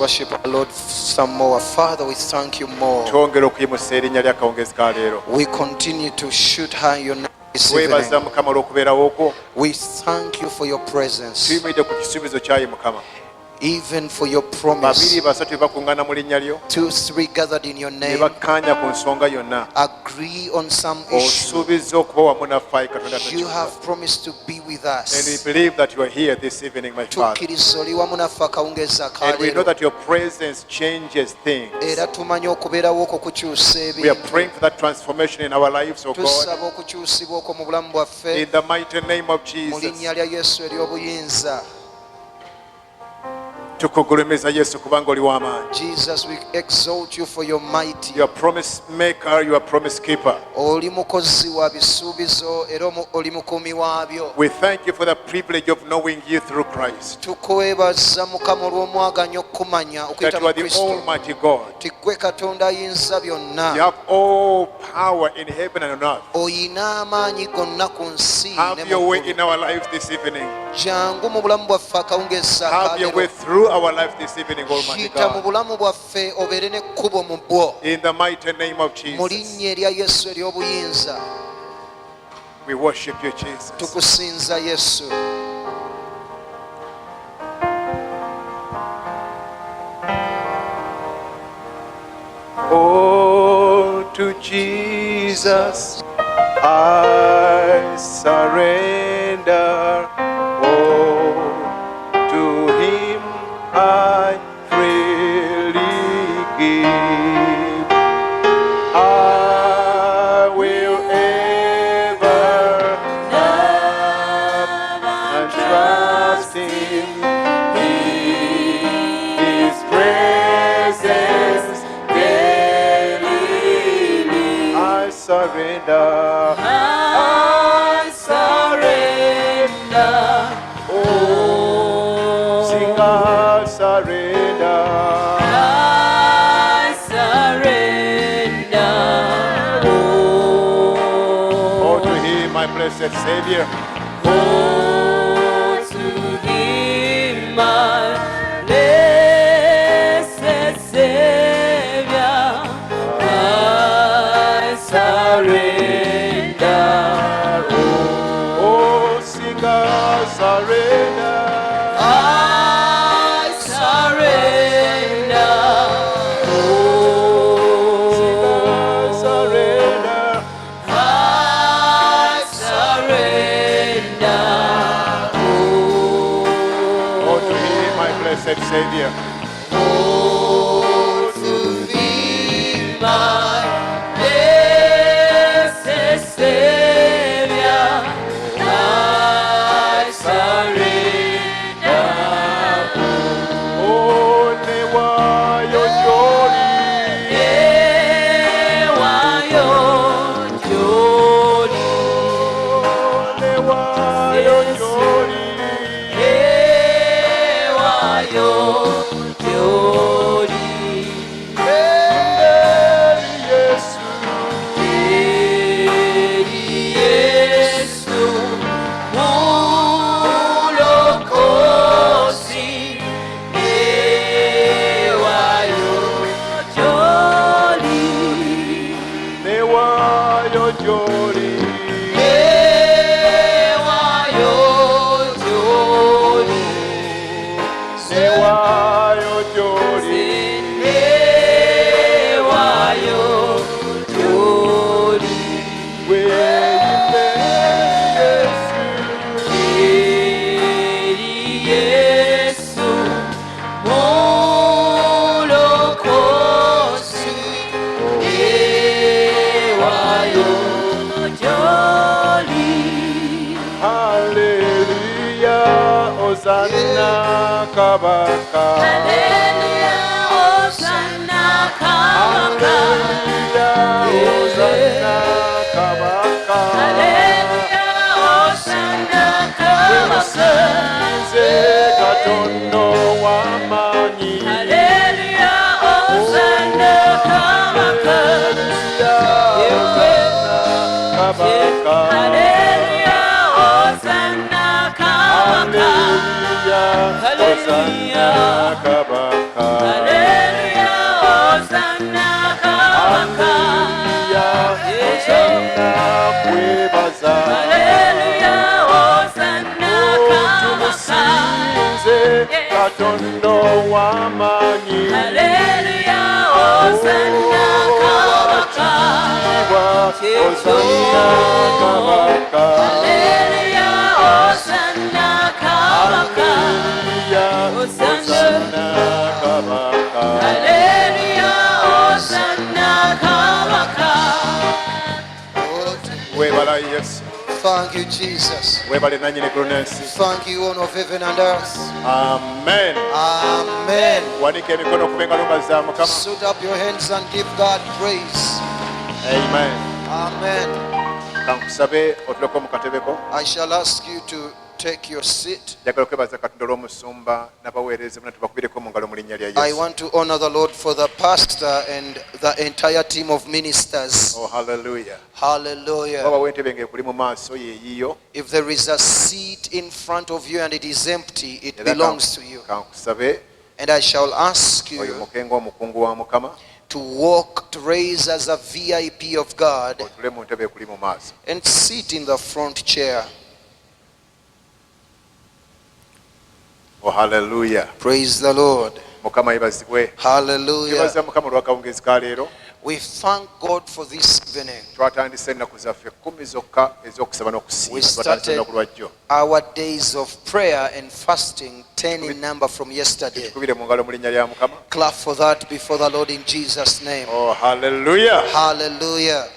Worship our Lord some more. Father, we thank you more. We continue to shoot high your name this evening. We thank you for your presence, even for your promise. 2-3 gathered in your name, agree on some issue. You have promised to be with us. And we believe that you are here this evening, my Father. And we know that your presence changes things. We are praying for that transformation in our lives, oh God. In the mighty name of Jesus. Jesus, we exalt you for your mighty. You are promise maker, you are promise keeper. We thank you for the privilege of knowing you through Christ. That you are the Almighty God. You have all power in heaven and on earth. Have your way in our lives this evening. Have your way through our life this evening, Almighty God. In the mighty name of Jesus. We worship you, Jesus. Oh, to Jesus I surrender. I freely give. I will ever love and trust Him. His presence daily. I surrender. I surrender. Oh, sing I surrender. I surrender. Oh, to Him, my blessed Savior. Oh, to Him, my blessed Savior. I surrender. Oh, sing I surrender. Savior. Oh, to Thee, my blessed Savior, I surrender. Oh, newa yo jolly, newa yo jolly, newa yo jolly. Kabaka. Hallelujah, Hosanna, Kabaka. Hallelujah, Hosanna, Kabaka. Hallelujah, Hosanna, Kabaka. Katondo wamani. Hallelujah, Hosanna, Kabaka. Kabaka. Hallelujah, Hosanna, Kabaka. Hallelujah, Hosanna, Kabaka. Hallelujah, Hosanna, Kabaka. Hosanna, Kabaka. Hallelujah, Hosanna, Kabaka. Hosanna, Kabaka. Hallelujah, Hosanna, Kabaka. Thank you, Jesus. Thank you, one of heaven and earth. Amen. Amen. Put up your hands and give God praise. Amen. Amen. I shall ask you to take your seat. I want to honor the Lord for the pastor and the entire team of ministers. Oh, hallelujah. Hallelujah. If there is a seat in front of you and it is empty, it belongs to you. And I shall ask you to walk, to raise as a VIP of God and sit in the front chair. Oh, hallelujah. Praise the Lord. Hallelujah. We thank God for this evening. We started our days of prayer and fasting, 10 in number from yesterday. Clap for that before the Lord in Jesus' name. Oh, hallelujah. Hallelujah.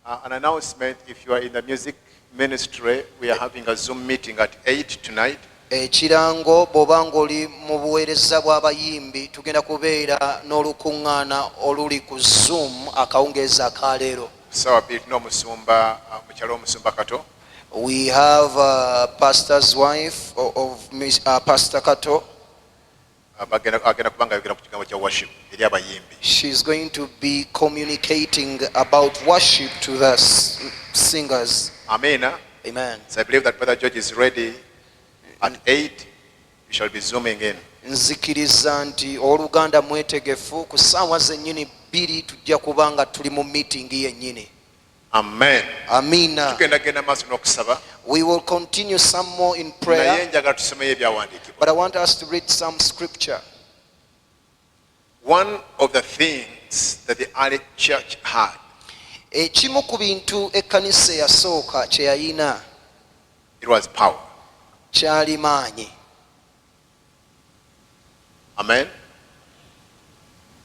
An announcement: if you are in the music ministry, we are having a Zoom meeting at 8 tonight. Ekirango bw'obanga oli mu buweereza bw'abayimbi tugenda kubeera n'olukuŋŋaana oluli ku Zoom akawungeezi akaleero. We have a pastor's wife of Pastor Kato. She's going to be communicating about worship to the singers. Amen. Amen. So I believe that Brother George is ready. At 8, we shall be zooming in. Nzikiriza nti oluganda mwetegefu ku ssaawa zennyini 2 tujja kubanga tuli mu meeting yennyini. Amen. Amina. We will continue some more in prayer, but I want us to read some scripture. One of the things that the early church had, ekimu ku bintu ekkanisa eyasooka kye yalina, it was power. kyali maanyi. Amen.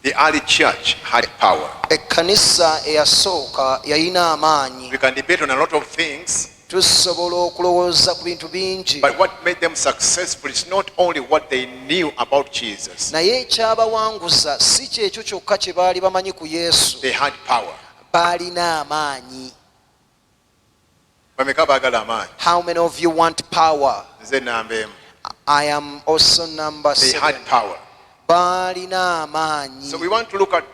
The early church had power. Ekkanisa eyasooka yalina amaanyi. We can debate on a lot of things, tusobola okulowooza ku bintu bingi, but what made them successful is not only what they knew about Jesus. naye ekyabawanguza si kyekyo kyokka kye baali bamanyi ku Yesu. They had power. Baalina amaanyi. How many of you want power? I am also number 7. They had power. Baalina amaanyi. So we want to look at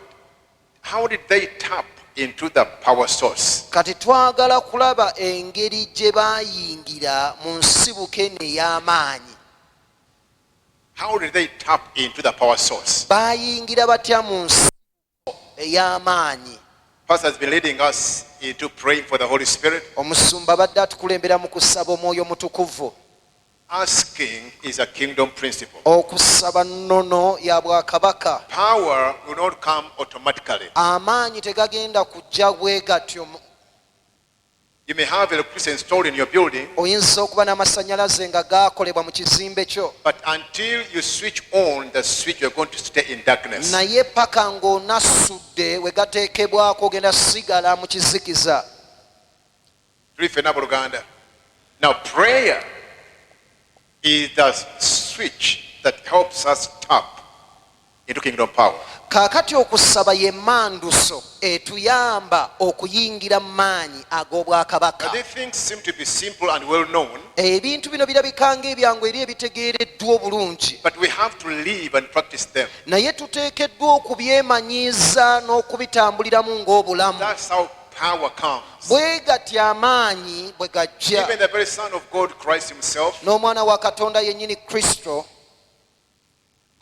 how did they tap into the power source. Kati twagala kulaba engeri gye baayingira mu nsibuko eno ey'amaanyi. How did they tap into the power source? Baayingira batya mu nsibuko ey'amaanyi? Pastor has been leading us into praying for the Holy Spirit. Omusumba badde atukulembera mu kusaba omwoyo mutukuvu. Asking is a kingdom principle. Okusaba nnono ya bwakabaka. Power will not come automatically. Amaanyi tegagenda kujja bwe gatyo. You may have electricity installed in your building, oyinza okuba n'amasannyalaze nga gaakolebwa mu kizimbe kyo, but until you switch on the switch, you're going to stay in darkness. naye paka ng'onasudde we gateekebwako ogenda sigala mu kizikiza. Now prayer is the switch that helps us tap into kingdom power. Kaakati okusaba ye manduso etuyamba okuyingira mu maanyi ag'obwakabaka. Ebintu bino birabika ng'ebyangu eri ebitegeereddwa obulungi, naye tuteekeddwa okubyemanyiiza n'okubitambuliramu ng'obulamu. Bwe gatya amaanyi bwe gajja. N'omwana wa Katonda yennyini Kristo,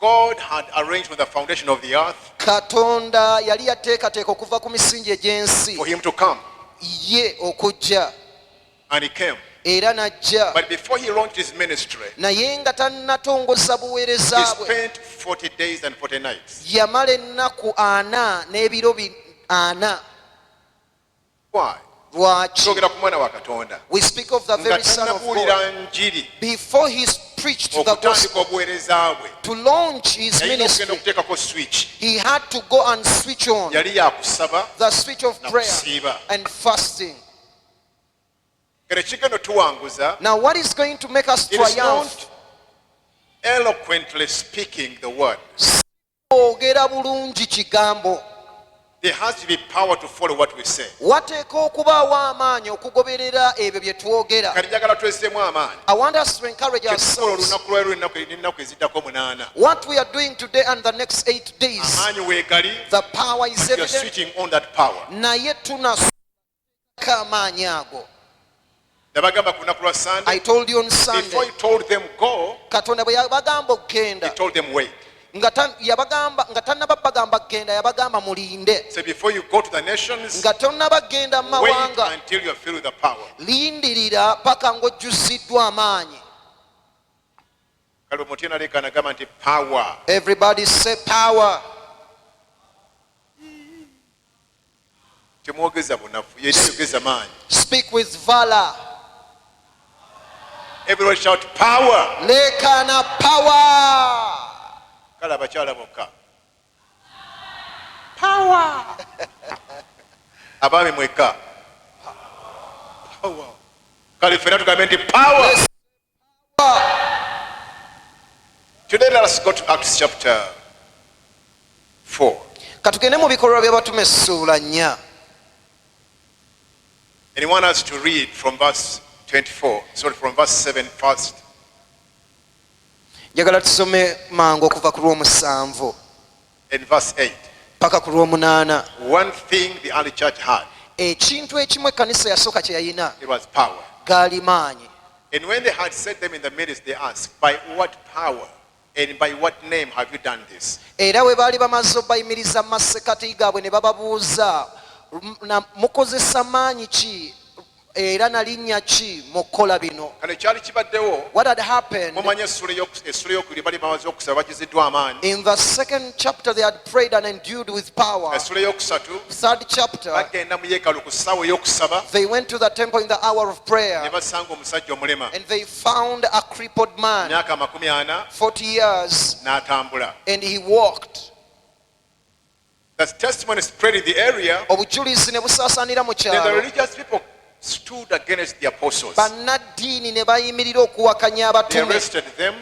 God had arranged from the foundation of the earth Katonda yali yateekateeka okuva ku misingi egy'ensi for him to come, ye okujja, and he came. But before he launched his ministry, naye nga tannatongoza buweereza he bwe spent 40 days and 40 nights. yamala ennaku 40 n'ebiro 40. Why? Lwaki? We speak of the very Son of God. Before he preached the gospel, to launch his ministry, he had to go and switch on the switch of prayer and fasting. Now what is going to make us triumph? Eloquently speaking the word. There has to be power to follow what we say. I want us to encourage ourselves. What we are doing today and the next 8 days, the power is evident. You're switching on that power. I told you on Sunday. Before he told them go, he told them wait. So before you go to the nations, wait until you feel the power. Power. Everybody say power. Speak with valor. Everyone shout power. Lekana power. Power. Abami mweka. Power. Kalifena tukamenti power. Today let us go to Acts chapter 4. Katugende mu bikolwa by'abatume essula 4. And he wants us to read from verse 24. Sorry, from verse 7 first. Njagala tusome mangu okuva ku lw'omusanvu. And verse 8. Paka ku lw'omunaana. One thing the early church had. Ekintu ekimu ekkanisa yasooka kye yayina. It was power. Gaali maanyi. And when they had set them in the midst, they asked, by what power and by what name have you done this? Era we baali bamaze obayimiriza mu masekati gaabwe ne bababuuza mukozesa maanyi ki era na linnya ki mu kkola bino? What had happened? In the second chapter they had prayed and endued with power. Third chapter they went to the temple in the hour of prayer and they found a crippled man 40 years and he walked. The testimony spread in the area. Then the religious people stood against the apostles. They arrested them,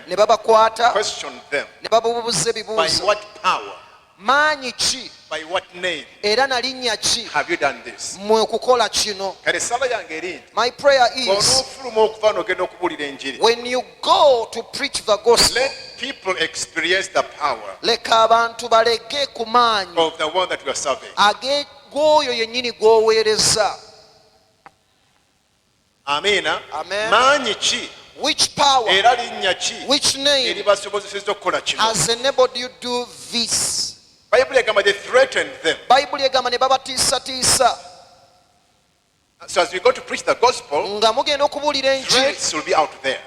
questioned them. By what power? By what name have you done this? My prayer is, when you go to preach the gospel, let people experience the power of the one that you are serving. Amen. Amen. Which power, which name has enabled you to do this? They threatened them. So as we go to preach the gospel, threats will be out there.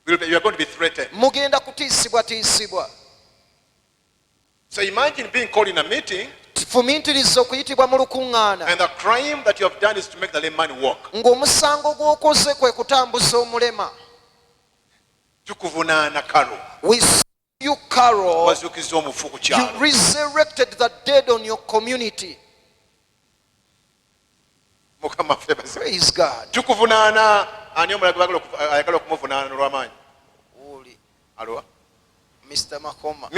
You are going to be threatened. So imagine being called in a meeting, and the crime that you have done is to make the lame man walk. You, Carol, you resurrected the dead on your community. Praise God. Mr. Makoma.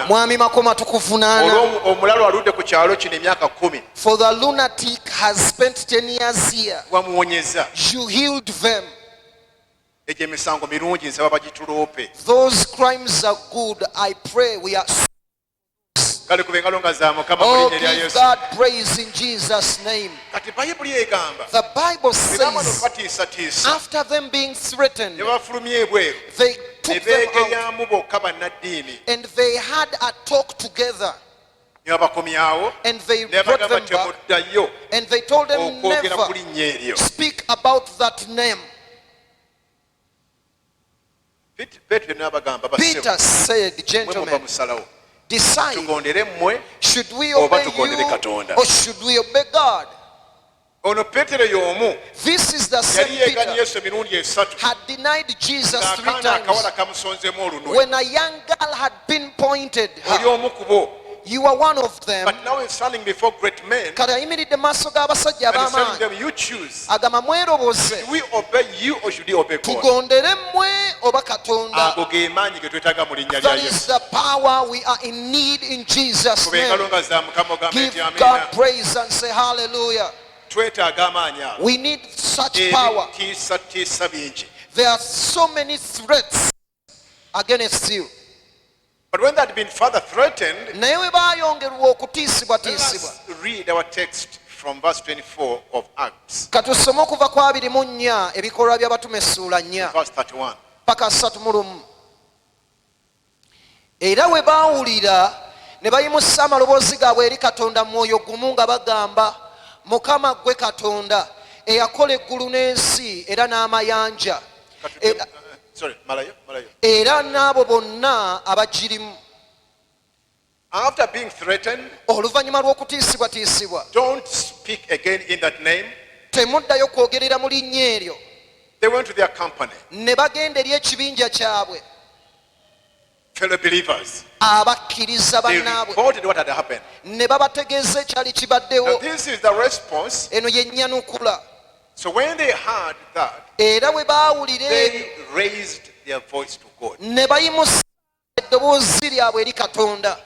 Mwami Makoma tukuvunaana. For the lunatic has spent 10 years here. You healed them. Those crimes are good. I pray we are. Oh, give God praise in Jesus' name. The Bible says, after them being threatened, they took them out and they had a talk together. And they brought them back and they told them, never speak speak about that name. Peter said, gentlemen, decide, should we obey you or should we obey God? This is the same Peter had denied Jesus 3 times. When a young girl had pinpointed her, you are one of them. But now he's standing before great men and he's telling them, you choose. Should we obey you or should we obey God? That is the power we are in need in Jesus' name. Give God praise and say hallelujah. We need such power. There are so many threats against you. But when that had been further threatened, let us read our text from verse 24 of Acts. Verse 31. Era we baawulira ne bayimusa amaloboozi gaabwe eri Katonda mwoyo gumu nga bagamba, Mukama gwe Katonda eyakola eggulu n'ensi era n'amayanja era n'abo bonna abagirimu. After being threatened, oluvannyuma lw'okutiisibwatiisibwa, don't speak again in that name. Temuddayo kwogerera mu linnya eryo. They went to their company, ne bagenda eri ekibinja kyabwe, fellow believers. abakkiriza They bannaabwe, reported what had happened. ne babategeeza ekyali Now kibaddewo. this is the response. Eno y'ennyanukula. So when they heard that, Era bwe baawulira ebyo, they raised their voice to God. ne bayimusa eddoboozi lyabwe eri Katonda.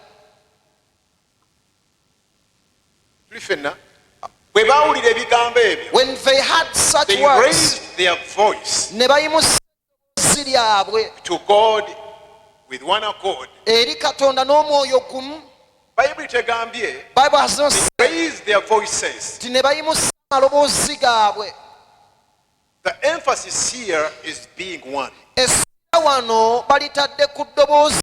Bwe baawulira ebigambo ebyo, When they had such they words, raised their voice ne bayimusa eddoboozi lyabwe to God with one accord. eri Katonda n'omwoyo gumu. Bible tegambye, Bible has not they said raised their voices. nti ne bayimusa amaloboozi gaabwe. The emphasis here is being one. Essira wano balitadde ku ddoboozi.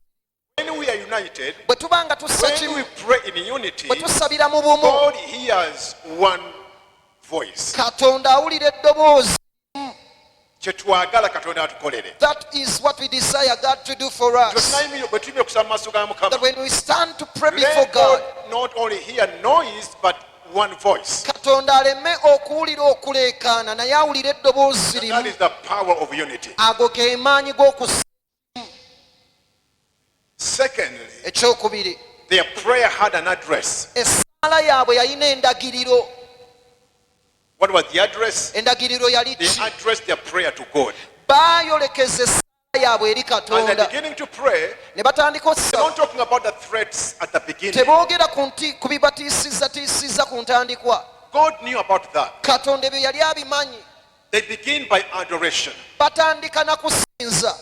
When we are united, Bwe tuba nga tussa when kimu, we pray in unity, bwe tusabira mu bumu, God hears one voice. Katonda awulira eddoboozi. Kye twagala Katonda atukolere. That is what we desire God to do for us. Bwe tuli okusaba mu maaso ga Mukama, That when we stand to pray before let God God, not only hear noise but one voice. Katonda aleme okuwulira okuleekaana, naye awulira eddoboozi That limu. is the power of unity. Ago ge maanyi g'okusa. Secondly, Ekyokubiri, their prayer had an address. essaala yaabwe yalina endagiriro. What was the address? Endagiriro yali They ki? addressed their prayer to God. Baayolekeza essaala yaabwe eri As they're Katonda, beginning to pray, ne batandika they're not okusaba. talking about the threats at the beginning. Teboogera ku bibatiisizza ku ntandikwa. God knew about that. Katonda ebyo yali abimanyi. They begin by adoration. Batandika na kusinza.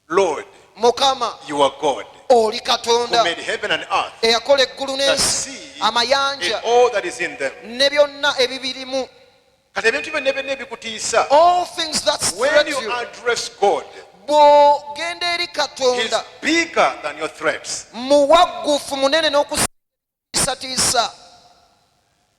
Lord, Mukama, you are God oli who Katonda made heaven and earth, eyakola eggulu the n'ensi, sea, and amayanja all that is in them. ne byonna ebibirimu. Kati ebintu byonna byonna ebikutiisa, All things that when threat you you, address God, bw'ogenda eri He's Katonda, bigger than your threats. muwaggufu munene n'okusiisatiisa,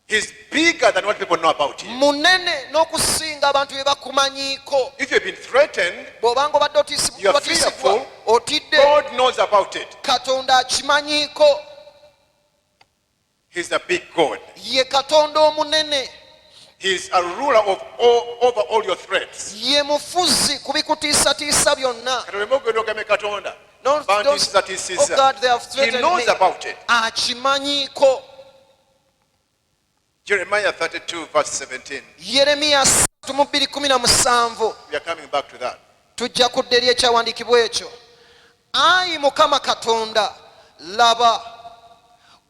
He's bigger than what people know about you. munene n'okusinga abantu bye bakumanyiiko. If you've been threatened, Bw'obanga obadde You are otiisibwa, fearful. otidde, God knows about it. Katonda akimanyiiko. He's a big God. Ye Katonda omunene, He's a ruler of over all your threats. ye mufuzi ku bikutiisatiisa byonna. Kati oleme ogenda ogame Katonda, Don't, oh bantiisatiisiza. God, they have He threatened knows me. about it. Akimanyiiko. Jeremiah 32 verse 17. Yeremiya 32:17. We are coming back to that. Tujja kudda eri ekyawandiikibwa ekyo. Ayi Mukama Katonda, laba,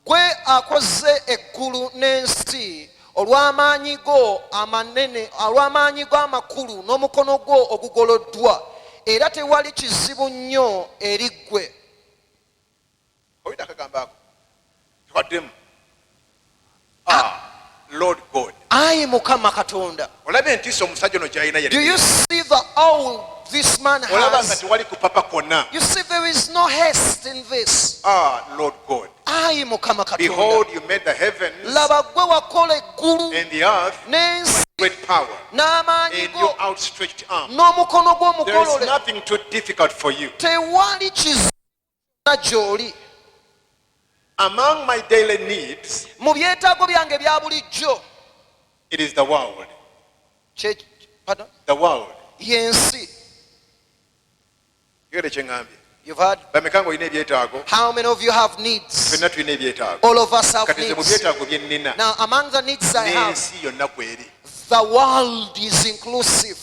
gwe akoze eggulu n'ensi olw'amaanyi go amanene, olw'amaanyi go amakulu n'omukono gwo ogugoloddwa, era tewali kizibu nnyo eri ggwe. Owulira akagambo ako? Twaddemu. Lord God. Ayi Mukama Katonda. Olabye entiisa omusajja ono gy'alina Do you see the awe this man olaba nga has? tewali kupapa kwonna. You see there is no haste in this. Lord God. Ayi Mukama Katonda. Behold, you made the heavens Laba gwe wakola eggulu and the earth n'ensi great power n'amaanyi and your outstretched arm. n'omukono There is gw'omugolole nothing too difficult for you. tewali kizina gy'oli. Among my daily needs, mu byetaago byange bya bulijjo it is the world. The world. Yensi. You've heard? How many of you have needs? All of us have needs. Now, among the needs I have, the world is inclusive.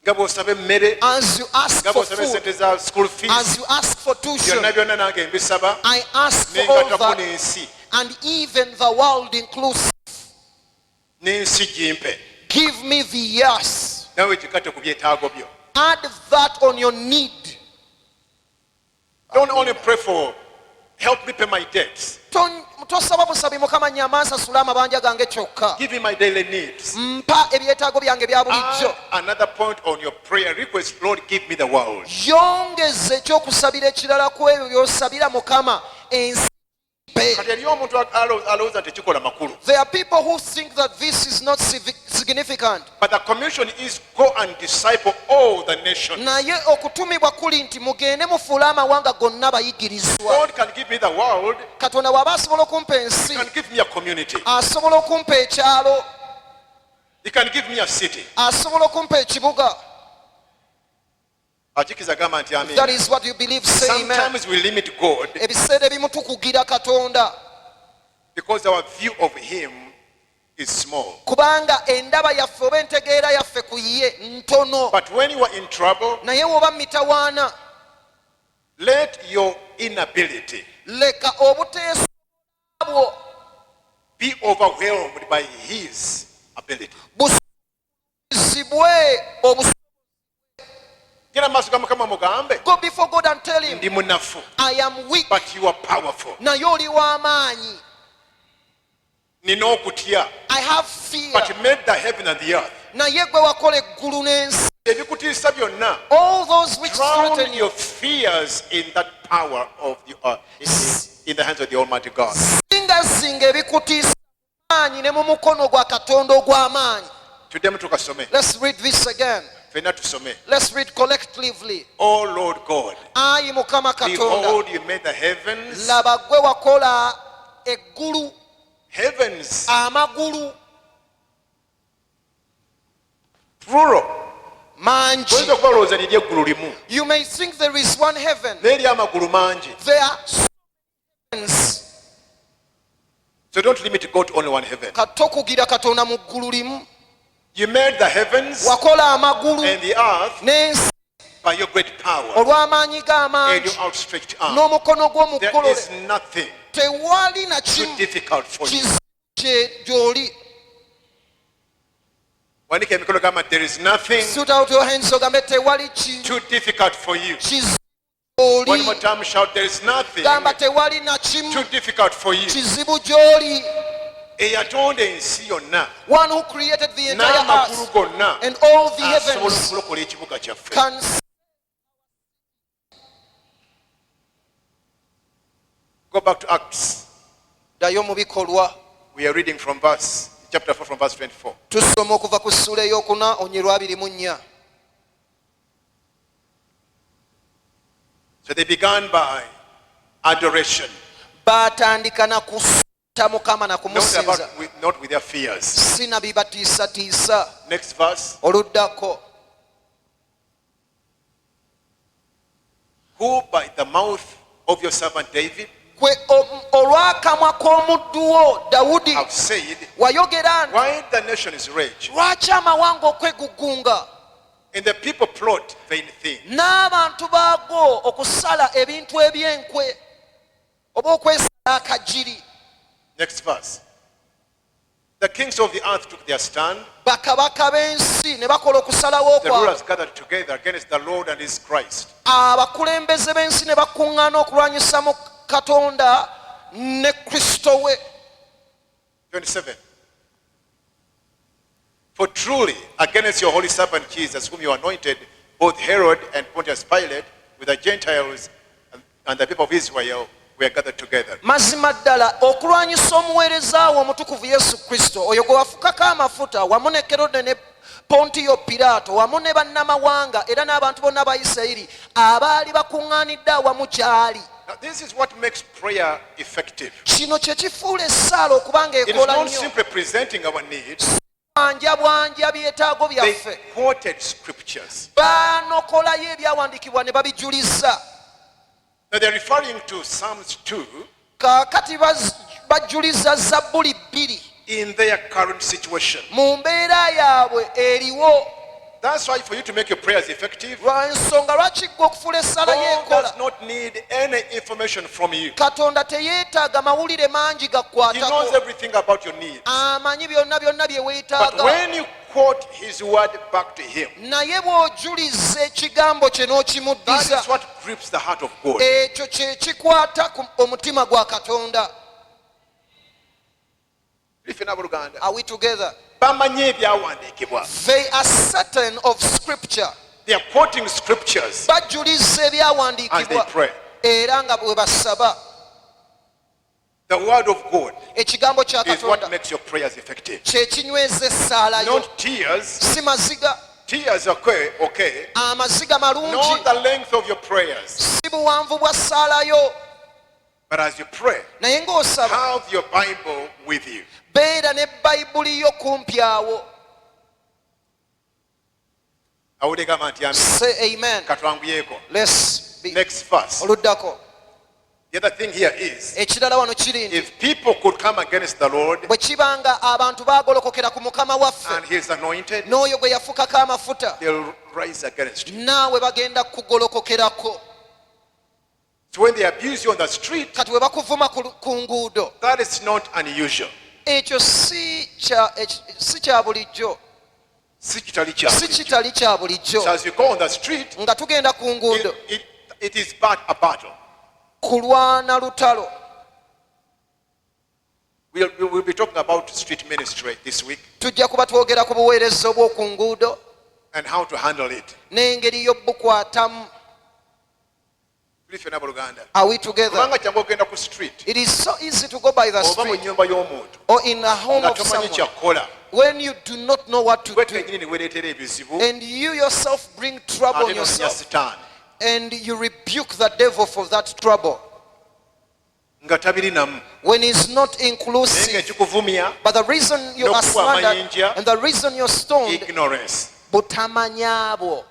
As you ask for food, as you ask for tuition, I ask for all that, and even the world inclusive. Give me the yes. Add that on your need. Don't only pray for help me pay my debts. Tosaba busabi mukama nyamaza sulama banja gange kyokka. Give me my daily needs. Mpa ebyetaago byange bya bulijjo. Another point on your prayer request, Lord, give me the world. Yongeze ekyokusabira ekirala ku ebyo by'osabira mukama ensi. There are people who think that this is not significant. But the commission is go and disciple all the nations. Naye okutumibwa kuli nti mugende mufuule amawanga gonna bayigirizwa. God can give me the world. Katonda waba asobola okumpa ensi. He can give me a community. Asobola okumpa ekyalo. He can give me a city. Asobola okumpa ekibuga. That is what you believe. Say amen. Sometimes we limit God ebiseera ebimu tukugira Katonda because our view of him is small. Kubanga endaba yaffe oba entegeera yaffe ku ye ntono. But when you are in trouble, naye woba mitawaana, let your inability leka obuteeso bwo be overwhelmed by his ability. Busibwe obusobozi. Go before God and tell him, I am weak, but you are powerful. Naye oli w'amaanyi. I have fear, but you made the heaven and the earth. Naye gwe wakola eggulu n'ensi. All those which threaten your fears in that power of the in the hands of the Almighty God. Singa ebikutiisa amaanyi ne mu mukono gwa Katonda ogw'amaanyi. Let's read this again. Let's read collectively. Oh Lord God, Ayi Mukama Katonda, behold, you made the heavens. Laba gwe wakola eggulu. Heavens. Amagulu. Plural. Manji. You may think there is one heaven. There are heavens. So don't limit God to only one heaven. Katokugira Katonda mu ggulu limu. You made the heavens wakola amagulu and the earth n'ensi by your great power olw'amaanyi and your outstretched arm. n'omukono There gw'omugolole. is nothing Tewali na too kimu difficult for you. gy'oli. There is nothing Shoot out your hands ogambe tewali too difficult for you. kizibu One more gy'oli. time shout, there is nothing Gamba tewali na kimu too difficult for you. kizibu gy'oli. Eyatonda ensi yonna One who created the entire n'amagulu earth gonna and all the asobola heavens okulokola ekibuga kyaffe. can Go back to Acts. dayo mu bikolwa. We are reading from chapter 4 from verse 24. Tusoma okuva ku ssula ey'okuna onyerwa 24. So they began by adoration. Baatandika na kusuuta Mukama na kumusinza. Not with their fears. Sina bibatiisatiisa. Next verse. Oluddako. Who by the mouth of your servant David olw'akamwa k'omuddu Dawudi have said, wayogera nti, why the nation is rage lwaki amawanga okwegugunga and the people plot vain things. N'abantu baago okusala ebintu eby'enkwe oba okwesala akajiri. Next verse. The kings of the earth took their stand. Bakabaka b'ensi ne bakola okusalawo The rulers gathered together against the Lord and his Christ. Abakulembeze b'ensi ne bakuŋŋaana okulwanyisa mu Katonda ne Kristo we. 27. For truly against your holy servant Jesus, whom you anointed, both Herod and Pontius Pilate, with the Gentiles and the people of Israel, we are gathered together. mazima ddala okulwanyisa omuweereza wo omutukuvu Yesu Kristo oyo gwe wafukako amafuta wamu ne Kerode ne Pontiyo Piraato wamu ne bannamawanga era n'abantu bonna ba Isirayiri abaali bakuŋŋaanidde awamu kyali. Now, this is what makes prayer effective. Kino kye kifuula essaala okuba nga It is ekola not nnyo. simply presenting our needs. Bwanja byetaago They byaffe quoted scriptures. baanokolayo ebyawandiikibwa ne babijuliza. Now they're referring to Psalms 2 Kaakati bajuliza Zabbuli 2 in their current situation. mu mbeera yaabwe eriwo. That's why for you to make your prayers effective, Lwa nsonga lwaki ggwe okufuula essala God yeekola. does not need any information from you. Katonda teyeetaaga mawulire mangi He knows gakkwatako. everything about your needs. Amanyi byonna byonna bye But weetaaga. when you quote his word back to him, Naye bw'ojuliza ekigambo kye that n'okimuddiza, is what grips the heart of God. ekyo kye kikwata omutima gwa Katonda. Are we together? Bamanyi ebyawandiikibwa. They are certain of scripture. They are quoting scriptures Bajuliza as they ebyawandiikibwa pray. era nga bwe basaba. The word of God Ekigambo kya is what Katonda makes your prayers effective. kye kinyweza essaala yo. Not tears. Si maziga. Tears are okay. Amaziga Not malungi. the length of your prayers. Si buwanvu bwa ssaala yo. But as you pray, Naye ng'osaba have your Bible with you. beera ne Bayibuli yo kumpi awo. Awuligamba nti amen. Say amen. Katwanguyeko. Let's be Next verse. oluddako. The other thing here is, Ekirala wano kiri nti if people could come against the Lord bwe kibanga abantu baagolokokera ku Mukama waffe and his anointed, n'oyo gwe yafukako amafuta, they'll rise against you. naawe bagenda kugolokokerako. So when they abuse you on the street, Kati bwe bakuvuma ku nguudo, that is not unusual. ekyo si kya bulijjo. Si kitali kya Si bulijjo. kitali kya bulijjo. So as you go on the street, Nga tugenda ku nguudo it is but a battle. kulwana lutalo. We'll be talking about street ministry this week Tujja kuba twogera ku buweereza obw'oku nguudo and how to handle it. n'engeri y'obukwatamu. Are we together? Kubanga kyangu okugenda ku street It is so easy to go by the oba mu street nnyumba y'omuntu or in the home nga of tomanyi someone kyakukola, when you do not know what to gwe do, kennyini ne weereetera ebizibu and you yourself bring trouble ate on n'onya yourself, sitaani and you rebuke the devil for that trouble nga tabirinamu, when he's not naye inclusive. ng'ekikuvumya But the reason you are N'okuwa slandered amayinja, and the reason you're stoned, ignorance. butamanyabwo.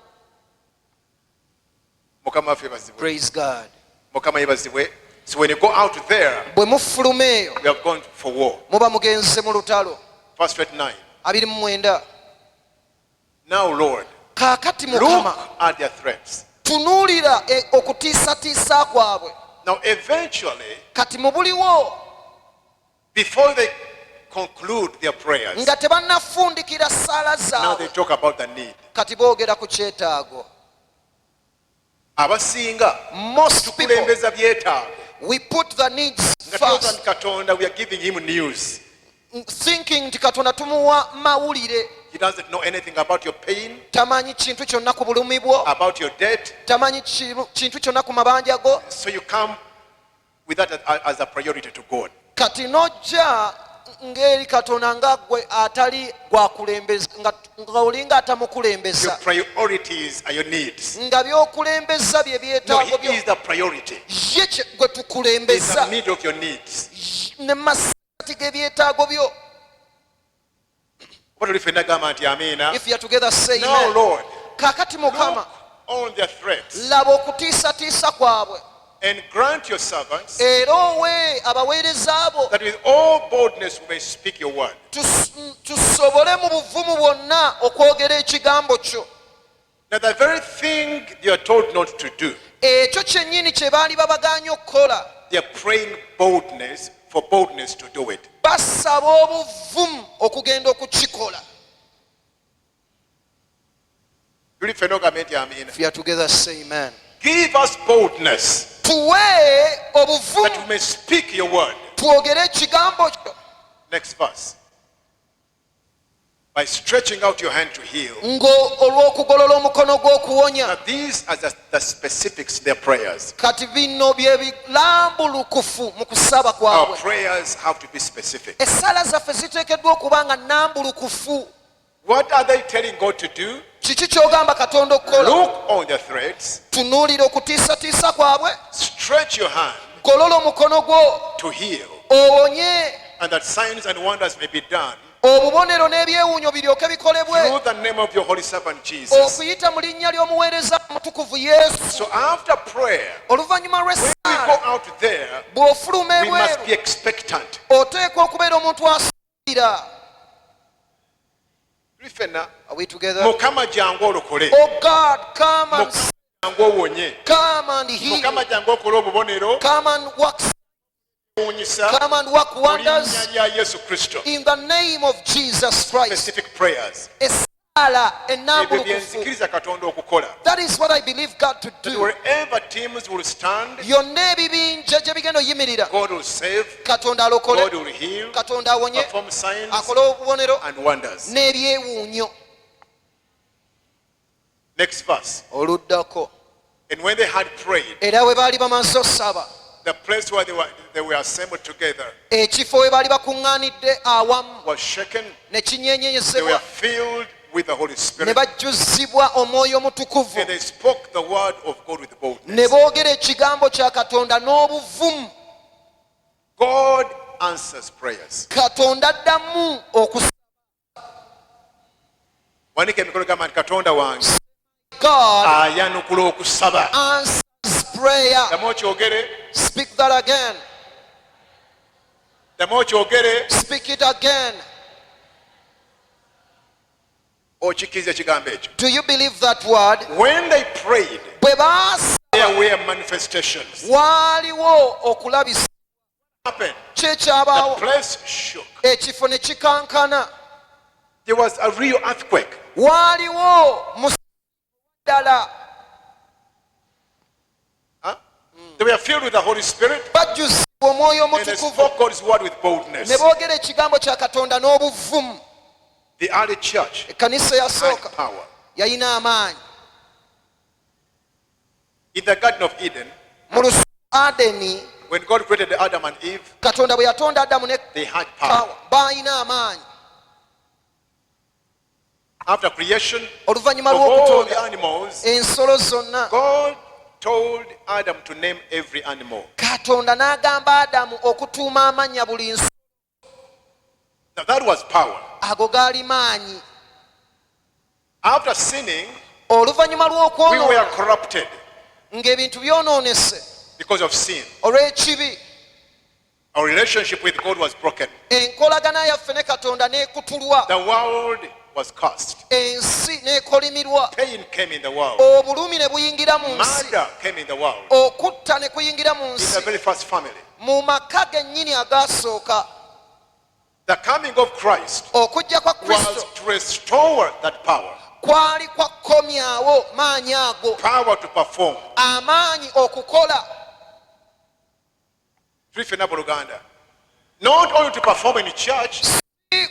Mukama waffe yeebazibwe. Praise God. Mukama yeebazibwe. So when you go out there, Bwe mufuluma eyo we have gone for war. muba mugenze mu lutalo. Verse 29. 29. Now, Lord, Kaakati look Mukama at their threats. tunuulira okutiisatiisa kwabwe. Now, eventually, Kati mu buliwo before they conclude their prayers, nga tebannafundikira ssaala now they zaabwe, talk about the need. kati boogera ku kyetaago. Abasinga Most people, tukulembeza byetaago. we put the needs Nga tulowooza first, nti Katonda, we are giving him news. thinking nti Katonda tumuwa mawulire. He doesn't know anything about your pain, Tamanyi kintu kyonna ku bulumi bwo, about your debt. tamanyi kintu kyonna ku mabanja go. So you come with that as a priority to God. Kati nojja ng'eri Katonda nga gwe atali gwakulembeza, nga olinga Your atamukulembeza, priorities are your needs. nga by'okulembeza bye No, byetaago he byo, is the priority. ye gwe He is tukulembeza, the need of your needs. ne masati g'ebyetaago byo. What if nagamba nti amina? If you are together, say Now, amen. Lord, Kaakati Mukama, look on their threats laba okutiisatiisa kwabwe, and grant your servants era owe abaweereza bo that with all boldness we may speak your word. tusobole mu buvumu bwonna okwogera ekigambo kyo. Now, the very thing they are told not to do, Ekyo kyennyini kye baali babagaanye okukola, they are praying boldness for boldness to do it. basaba obuvumu okugenda okukikola. Tuli ffenna ogambye nti amina. If you are together, say amen. Give us boldness Tuwe that we obuvumu may speak your word. twogere ekigambo kyo. Next verse. by stretching out your hand to heal. olw'okugolola omukono gw'okuwonya. Now these are the specifics, their prayers. Kati bino bye bilambulukufu mu kusaba Our kwabwe. prayers have to be specific. Essala zaffe ziteekeddwa okuba nga nnambulukufu. What are they telling God to do? Kiki ky'ogamba Katonda okukola? Look on the threats. Tunuulira okutiisatiisa kwabwe. Stretch your hand Golola omukono gwo to heal, owonye, and that signs and wonders may be done obubonero n'ebyewuunyo biryoke bikolebwe through the name of your holy servant Jesus. okuyita mu linnya ly'omuweereza mutukuvu Yesu. So after prayer, Oluvannyuma when we go lw'essaala out there, bw'ofuluma we must be ebweru expectant. oteekwa okubeera omuntu asuubira. Are we together? Mukama jangu olokole. Oh God, come and Jangu owonye. come and heal. Mukama jangu okole obubonero. Come and work. Owunyisa. Come and work Mu wonders linnya lya Yesu Kristo. in the name of Jesus Christ. Specific prayers. Essala Ebyo ennambulukufu. byenzikiriza Katonda okukola. That is what I believe God to do. Wherever teams will stand, Byonna ebibinja gye bigenda oyimirira, God will save, Katonda God alokole, will heal, Katonda awonye, perform signs akole obubonero and wonders. n'ebyewuunyo. Next verse. Oluddako. And when they had prayed, Era bwe baali bamaze osaba, the place where they were assembled together ekifo we baali bakuŋŋaanidde awamu was shaken. ne They were kinyeenyenyezebwa filled with the Holy ne Spirit. bajjuzibwa omwoyo omutukuvu And they spoke the word of God with ne boldness. boogera ekigambo kya Katonda n'obuvumu. God answers prayers. Katonda addamu okusaba. Wanika emikono gamba nti Katonda wange God ayanukula okusaba. answers prayer. Ddamu okyogere. Speak that again. Ddamu okyogere. Speak it again. Okikkiriza ekigambo ekyo. Do you believe that word? When they prayed, Bwe baasaba there were manifestations. waaliwo okulabisa Happened. The kyekyabaawo. place shook. Ekifo ne kikankana. There was a real earthquake. Waaliwo musa ddala. Huh? They were filled with the Holy Spirit Bajjuzibwa omwoyo and they omutukuvu spoke God's word with boldness. ne boogera ekigambo kya Katonda n'obuvumu. The early church Ekkanisa had yasooka power. yalina amaanyi. In the Garden of Eden, Mu lusu Adeni, when God created Adam and Eve, Katonda bwe yatonda Adamu ne they had power. Kawa baayina amaanyi. After creation Oluvannyuma of all the lw'okutonda animals, ensolo zonna, God told Adam to name every animal. Katonda n'agamba Adamu okutuuma amannya buli nsolo. Now that was power. Ago gaali maanyi. After sinning, Oluvannyuma we were lw'okwonoona corrupted ng'ebintu byonoonese because of sin. olw'ekibi, Our relationship with God was broken. enkolagana yaffe ne Katonda n'ekutulwa, The world was cursed. ensi n'ekolimirwa, Pain came in the world. obulumi ne buyingira mu nsi, Murder came in the world. okutta ne kuyingira mu In the nsi, very first family. mu maka gennyini agasooka. The coming of Christ Okujja kwa was Kristo to restore that power. kwali kwakomyawo maanyi ago, Power to perform. amaanyi okukola. Not only to perform in church,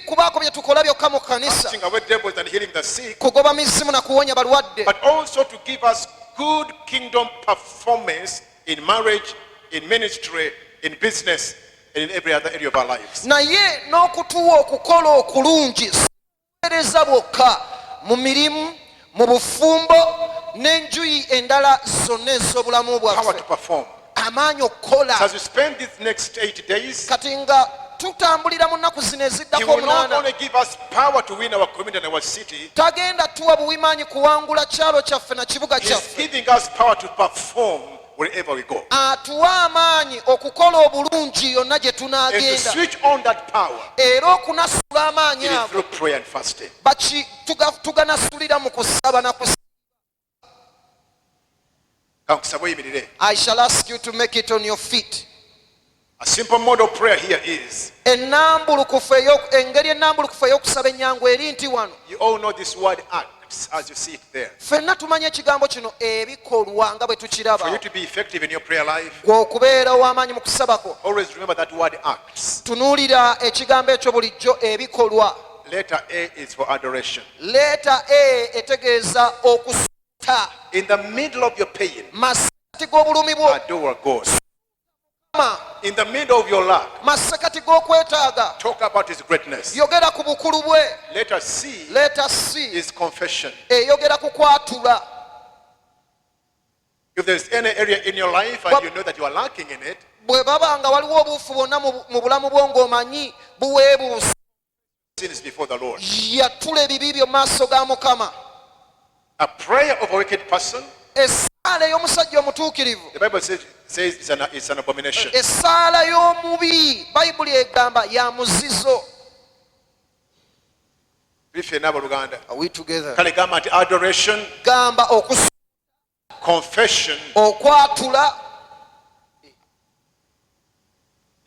Kubaako bye tukola byokka mu kkanisa, casting away devils and healing the sick, kugoba mizimu na kuwonya balwadde, but also to give us good kingdom performance in marriage, in ministry, in business, and in every other area of our lives. naye n'okutuwa okukola okulungi siweereza bwokka, mu mirimu, mu bufumbo n'enjuyi endala zonna ez'obulamu Power to bwaffe, perform. amaanyi okukola. So as we spend these next 8 days, Kati nga tutambulira mu nnaku zino He eziddako will not omunaana, only give us power to win our community and our city, tagenda tuwa buwimaanyi kuwangula kyalo kyaffe na kibuga He's kyaffe, giving us power to perform wherever we go. atuwa amaanyi okukola obulungi yonna gye And to tunaagenda, switch on that power, era okunasula amaanyi it is ago through prayer and fasting. tuganasulira mu kusaba na kusa. I shall ask you to make it on your feet. A simple mode of prayer here is, Engeri ennambulukufu ey'okusaba ennyangu eri nti wano, you all know this word acts as you see it there. ffenna tumanya ekigambo kino ebikolwa nga bwe For you tukiraba. to be effective in your prayer life, Gwe okubeera ow'amaanyi mu kusaba kwo, always remember that word acts. tunuulira ekigambo ekyo bulijjo, ebikolwa. Letter A is for adoration. Letter A etegeeza okusuuta. In the middle of your pain, masekati g'obulumi bwo, adore God. In the middle of your lack, masekati g'okwetaaga, talk about his greatness. yogera ku bukulu bwe. Letter C is confession. Eyogera ku kwatula. If there's any area in your life and you know that you are lacking in it, bwe baba nga waliwo obuufu bwonna mu bulamu bwo ng'omanyi buweebuusa, sins before the Lord. yatula ebibi byo mu maaso ga Mukama. A prayer of a wicked person, essaala ey'omusajja omutuukirivu, the Bible says it's an abomination. essaala y'omubi bayibuli egamba ya muzizo. Are we together? Kale gamba nti adoration, gamba confession. okwatula.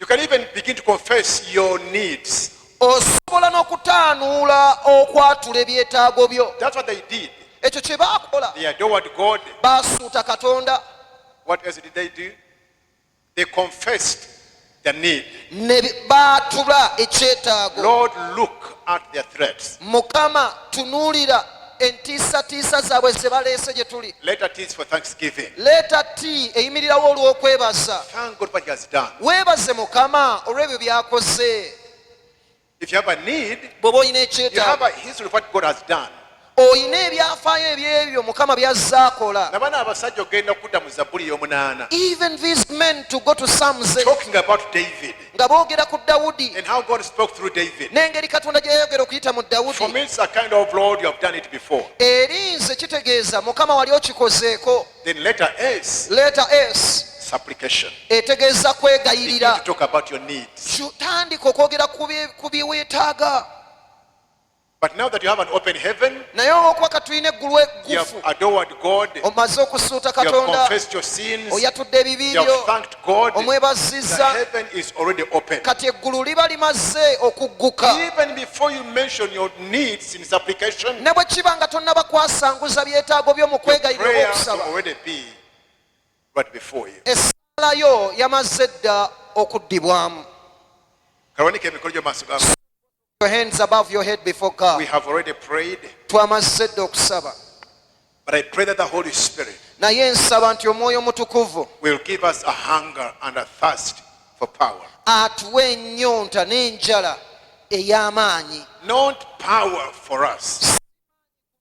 You can even begin to confess your needs. Osobola n'okutaanuula okwatula ebyetaago byo. That's what they did. Ekyo kye baakola. They adored God. Baasuuta Katonda. What else did they do? They confessed the need. Ne baatula ekyetaago. Lord, look at their threats. Mukama, tunuulira entiisatiisa zaabwe ze baleese gye tuli. Letter T is for thanksgiving. Letter T eyimirirawo olw'okwebaza. Thank God for what he has done. Weebaze Mukama olw'ebyo by'akoze. If you have a need, bw'oba olina you ekyetaago, have a history of what God has done. olina ebyafaayo ebyebyo Mukama by'azze akola. Nabana abasajja ogenda kudda mu Zabbuli y'omunaana. Even these men to go to Psalms, talking about David nga boogera ku Dawudi and how God spoke through David. n'engeri Katonda gye yayogera okuyita mu For Dawudi. me, it's a kind of Lord, you have done it before. Eri nze kitegeeza Mukama wali okikozeeko. Then letter S, Letter S supplication. etegeeza Begin kwegayirira. to talk about your needs. Tandika okwogera ku byeweetaaga. But now that you have an open heaven, naye olw'okuba katulina eggulu you have eggufu, adored God, omaze okusuuta you have Katonda, confessed your sins, oyatudde ebibi you byo, have thanked God, the omwebazizza, heaven is already open. kati eggulu liba limaze okugguka. Even before you mention your needs in supplication, ne bwe kiba nga tonnaba kwasanguza byetaago byo mu your kwegayirira prayers will okusaba, already be right before you. essala yo yamaze dda okuddibwamu. Kawanika emikono gyo maaso gammwe. Your hands above your head before We God. have already prayed, Twamaze dda okusaba, but I pray that the Holy Spirit naye nsaba nti Omwoyo Mutukuvu will give us a hunger and a thirst for power. atuwe ennyonta n'enjala ey'amaanyi. Not power for us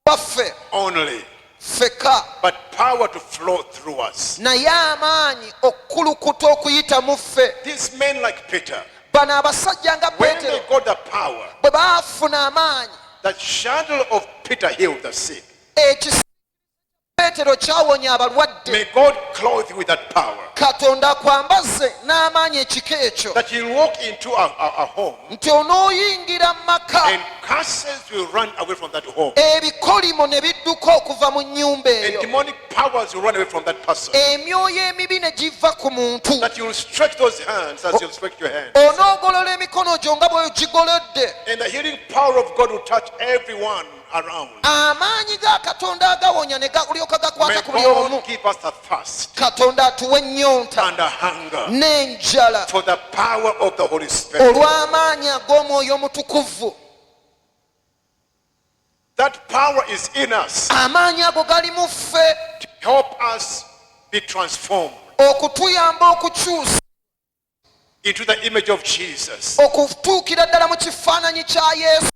Baffe only, ffeka, but power to flow through us. naye amaanyi okukulukuta okuyita mu ffe. These men like Peter, Bano abasajja nga when they Peetero got the power, bwe baafuna amaanyi, the shadow of Peter healed the sick. ekisa Peetero kyawonya abalwadde. May God clothe you with that power, Katonda akwambaze n'amaanyi ekika ekyo, that you'll walk into a home nti onooyingira mu maka, and curses will run away from that home, ebikolimo ne bidduka okuva mu nnyumba and eyo, demonic powers will run away from that person. emyoyo emibi ne giva ku muntu, That you'll stretch those hands as you'll stretch your hands, onoogolola emikono gyo nga bwe gigolodde. and the healing power of God will touch everyone around. Amaanyi ga Katonda agawonya ne galyoka May gakwata ku buli omu. God give us a thirst Katonda atuwe ennyonta and a hunger n'enjala for the power of the Holy Spirit. olw'amaanyi ag'Omwoyo Omutukuvu. That power is in us Amaanyi ago gali mu ffe to help us be transformed okutuyamba okukyusa into the image of Jesus, okutuukira ddala mu kifaananyi kya Yesu,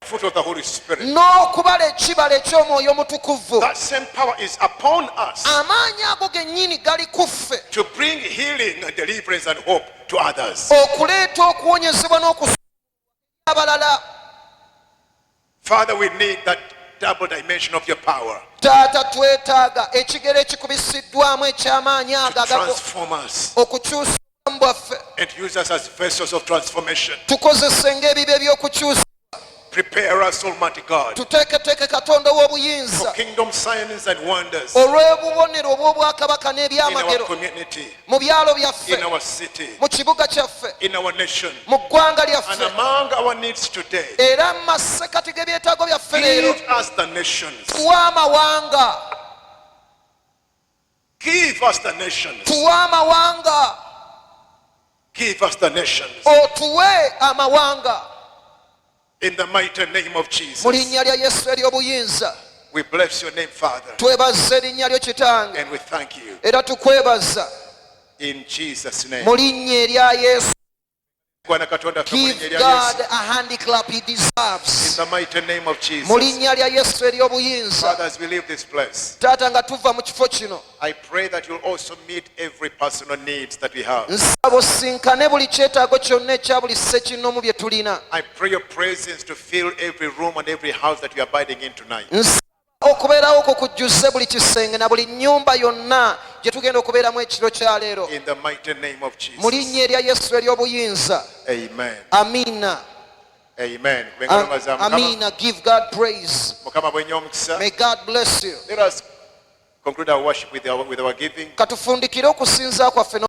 fruit of the Holy Spirit. n'okubala ekibala eky'Omwoyo Omutukuvu. That same power is upon us Amaanyi ago gennyini gali ku ffe to bring healing and deliverance and hope to others. okuleeta okuwonyezebwa n'okusobola abalala. Father, we need that double dimension of your power Taata, twetaaga ekigero ekikubisiddwamu eky'amaanyi to ago agago transform us okukyusa obulamu bwaffe, and use us as vessels of transformation. tukozese ng'ebibe by'okukyusa. Prepare us, Almighty God, Tuteeketeeke Katonda for ow'obuyinza kingdom signs and wonders olw'obubonero obw'obwakabaka in our n'ebyamagero community, mu byalo byaffe, in our city, mu kibuga kyaffe, in our nation, mu ggwanga and lyaffe, among our needs today. era mu masekati g'ebyetaago byaffe leero. Give us the nations. Tuwa amawanga, Give us the nations. tuwa amawanga, Give us the nations. otuwe amawanga. In the mighty name of Jesus. Mu linnya lya Yesu ery'obuyinza. We bless your name, Father. Twebaza erinnya lyo Kitange. And we thank you. Era tukwebaza. In Jesus' name. Mu linnya erya Yesu. Give God a hand clap he deserves. In the mighty name of Jesus. Mu linnya lya Yesu ery'obuyinza. Father, as we leave this place, Taata nga tuva mu kifo kino. I pray that you'll also meet every personal needs that we have. Nsaba osinkane buli kyetaago kyonna ekya buli ssekinoomu bye tulina. I pray your presence to fill every room and every house that you are abiding in tonight. Okubeerawo okwo kujjuze buli kisenge na buli nnyumba yonna gye tugenda okubeeramu ekiro kya leero. In the mighty name of Jesus. Mu linnya erya Yesu ery'obuyinza. Amen. Amina. Amen. Amina. Give God praise. May God bless you. Let us conclude our worship with our giving. Katufundikire okusinza kwaffe.